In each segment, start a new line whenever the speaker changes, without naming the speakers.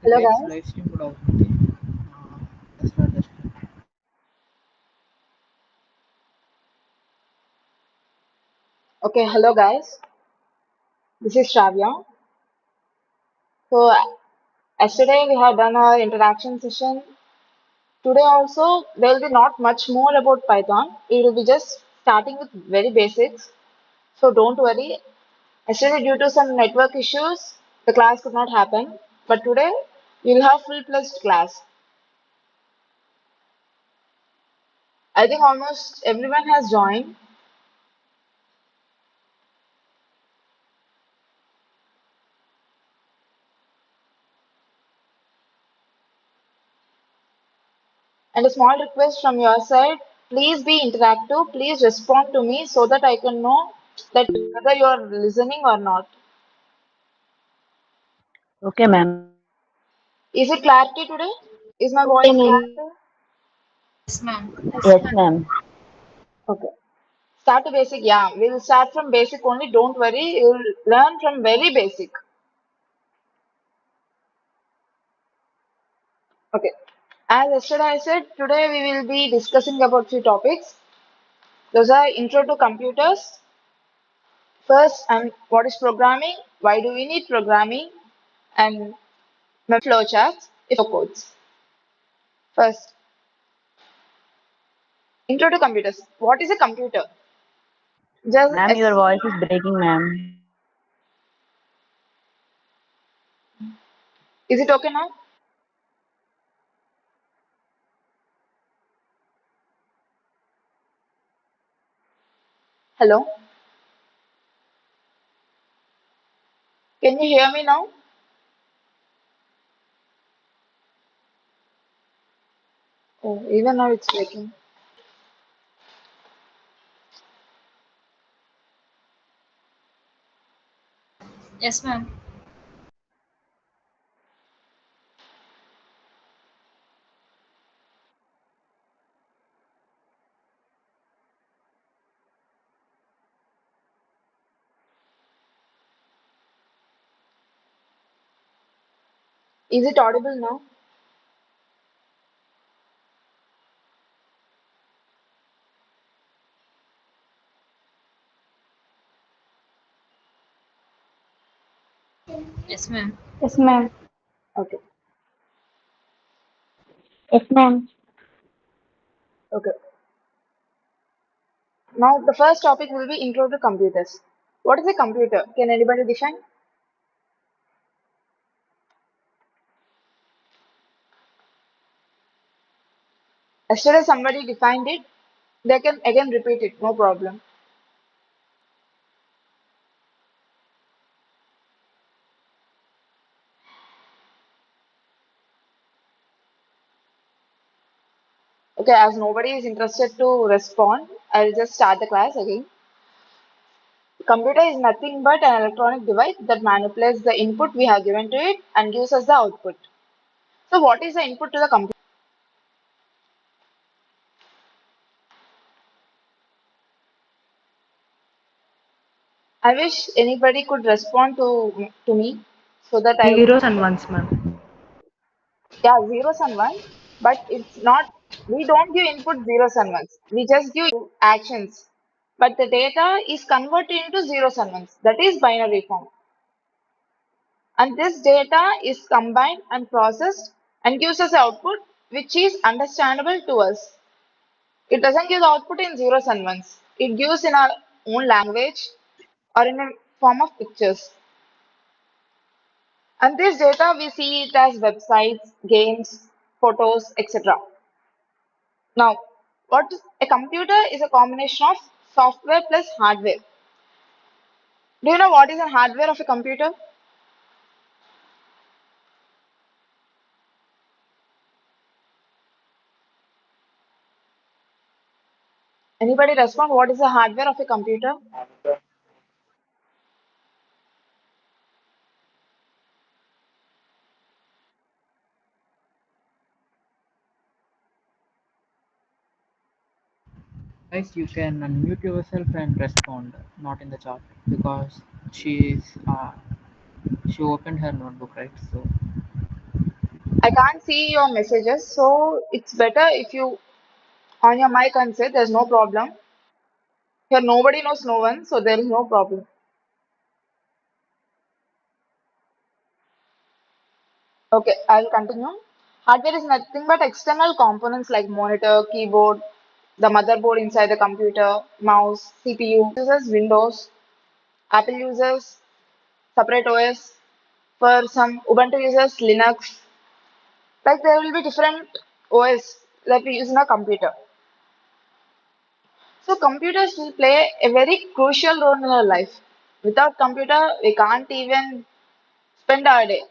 Hello
live
guys.
Live stream కూడా అవుతుంది. Let's start.
Okay, hello guys. This is Shravya. So yesterday we have done our interaction session. Today also there will be not much more about Python. It will be just starting with very basics. So don't worry. Yesterday due to some network issues, the class could not happen. But today we'll have full-fledged class. I think almost everyone has joined. And a small request from your side, please be interactive, please respond to me so that I can know that whether you are listening or not.
Okay, ma'am.
Is it clarity today? Is my voice clarity?
Yes, ma'am.
Yes, ma'am.
Okay. Start to basic, yeah. We'll start from basic only, don't worry. You'll learn from very basic. Okay. As yesterday I said, today we will be discussing about few topics. Those are intro to computers. First, and what is programming? Why do we need programming? And flowcharts, if codes. First, intro to computers. What is a computer? Just
Ma'am, your voice is breaking, ma'am.
is it okay now? Hello? Can you hear me now? Oh, even now it's breaking.
Yes, ma'am.
Is it audible now?
Yes, ma'am.
Yes, ma'am.
Okay.
Yes, ma'am.
Okay. Now the first topic will be intro to computers. What is a computer? Can anybody define? Yesterday somebody defined it. They can again repeat it, no problem. Okay, as nobody is interested to respond, I'll just start the class again. Computer is nothing but an electronic device that manipulates the input we have given to it and gives us the output. So what is the input to the computer? I wish anybody could respond to me so that I
Zeros and ones, ma'am.
yeah zeros and ones, but it's not. We don't give input zeros and ones. We just give actions, but the data is converted into zeros and ones. That is binary form, and this data is combined and processed and gives us output which is understandable to us. It doesn't give the output in zeros and ones. It gives in our own language or in a form of pictures. And this data we see it as websites, games, photos, etc. Now, what is a computer is a combination of software plus hardware. Do you know what is the hardware of a computer? Anybody respond? What is the hardware of a computer?
Guys, you can unmute yourself and respond, not in the chat, because she is she opened her notebook, right? So
I can't see your messages, so it's better if you on your mic and say there's no problem. Here nobody knows no one, so there is no problem. Okay, I'll continue. Hardware is nothing but external components like monitor, keyboard, the motherboard inside the computer, mouse, CPU. Uses Windows, Apple uses separate OS. For some Ubuntu users Linux. Like there will be different OS that we use in a computer. So computers will play a very crucial role in our life. Without computer, we can't even spend our day.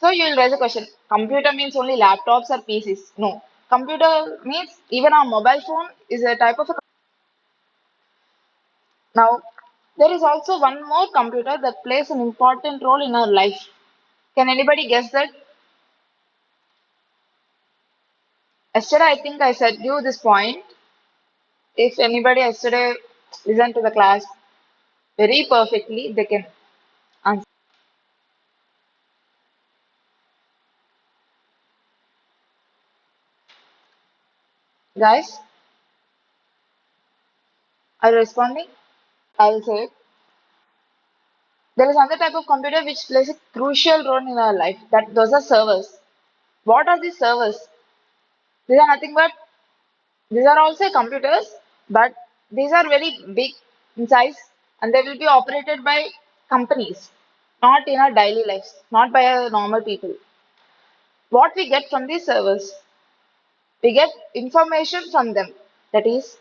So you will raise a question. Computer means only laptops or PCs. No. Computer means even our mobile phone is a type of a. Now, there is also one more computer that plays an important role in our life. Can anybody guess that? Yesterday, I think I said you this point. If anybody yesterday listened to the class very perfectly, they can answer. Guys, are you responding? I will say it. There is another type of computer which plays a crucial role in our life. That those are servers. What are these servers? These are nothing but these are also computers, but these are very big in size and they will be operated by companies, not in our daily lives, not by our normal people. What we get from these servers? We get information from them. That is,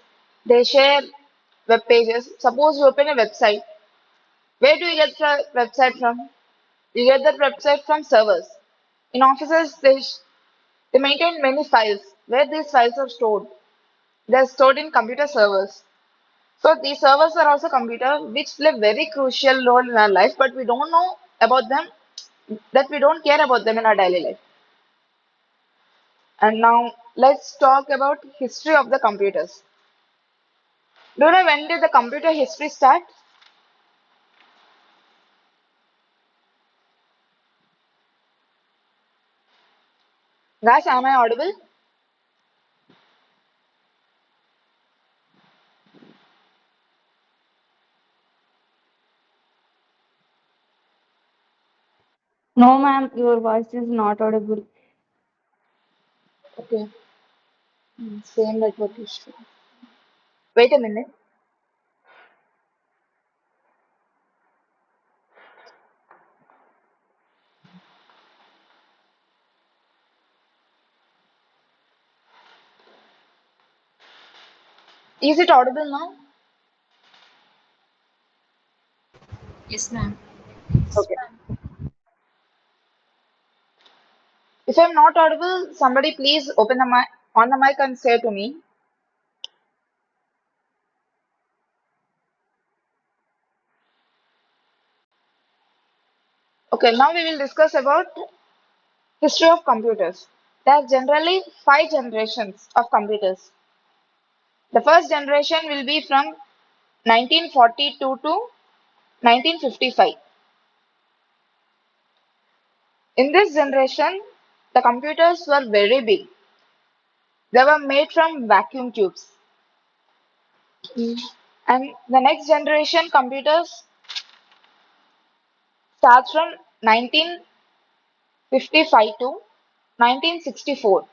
they share web pages. Suppose you open a website. Where do you get the website from? You get that website from servers. In offices, they maintain many files. Where these files are stored? They are stored in computer servers. So these servers are also computer which play very crucial role in our life, but we don't know about them, that we don't care about them in our daily life. And now let's talk about history of the computers. Do you know when did the computer history start? Guys, am I audible?
No, ma'am, your voice is not audible.
Okay. Same network issue. Wait a minute. Is it audible now?
Yes, ma'am.
Okay. If I'm not audible, somebody please open the mic on the mic and say to me. Okay, now we will discuss about history of computers. There are generally five generations of computers. The first generation will be from 1942 to 1955. In this generation, the computers were very big. They were made from vacuum tubes. And the next generation computers starts from 1955 to 1964.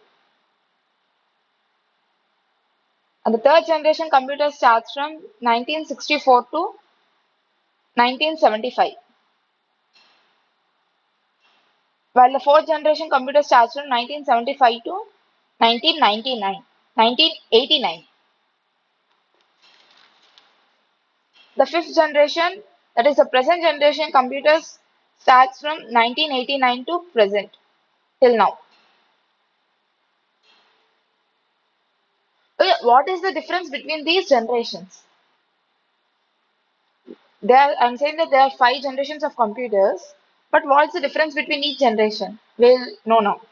And the third generation computer starts from 1964 to 1975. While the fourth generation computer starts from 1975 to 1999, 1989. The fifth generation, that is the present generation computers, starts from 1989 to present till now. Okay, what is the difference between these generations? I'm saying that there are five generations of computers, but what's the difference between each generation? We'll know now.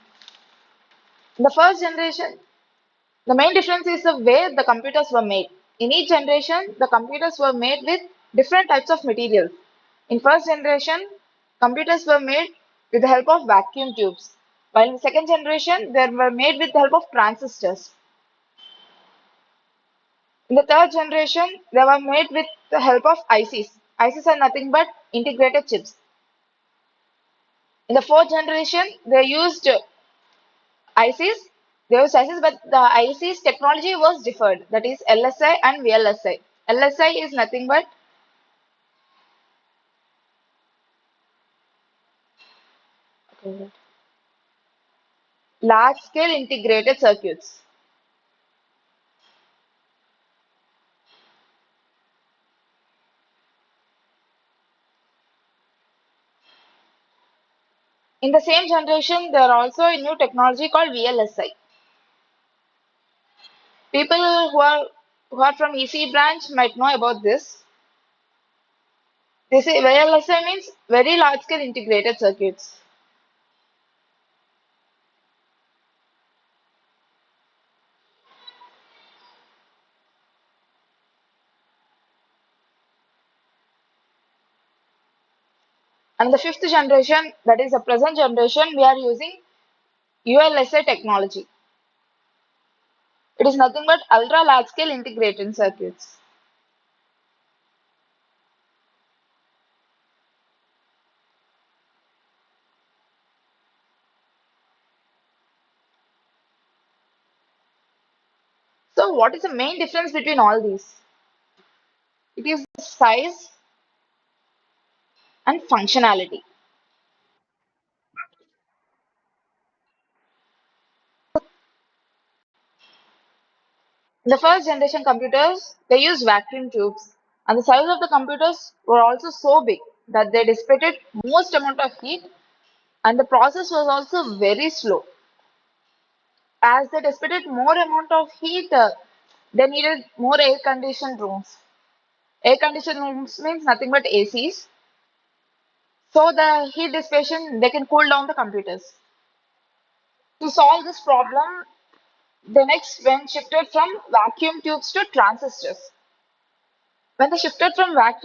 The first generation, the main difference is the way the computers were made. In each generation, the computers were made with different types of materials. In first generation, computers were made with the help of vacuum tubes. While in the second generation, they were made with the help of transistors. In the third generation, they were made with the help of ICs. ICs are nothing but integrated chips. In the fourth generation, they used ICs. They used ICs, but the ICs technology was differed. That is LSI and VLSI. LSI is nothing but large scale integrated circuits. In the same generation, there are also a new technology called VLSI. People who are from EC branch might know about this. This is VLSI means very large scale integrated circuits. And the fifth generation, that is the present generation, we are using ULSI technology. It is nothing but ultra large scale integrated circuits. So what is the main difference between all these? It is the size and functionality. In the first generation computers, they used vacuum tubes, and the size of the computers were also so big that they dissipated most amount of heat, and the process was also very slow. As they dissipated more amount of heat, they needed more air conditioned rooms. Air conditioned rooms means nothing but ACs. So the heat dissipation, they can cool down the computers. To solve this problem, the next went shifted from vacuum tubes to transistors. When they shifted from vacuum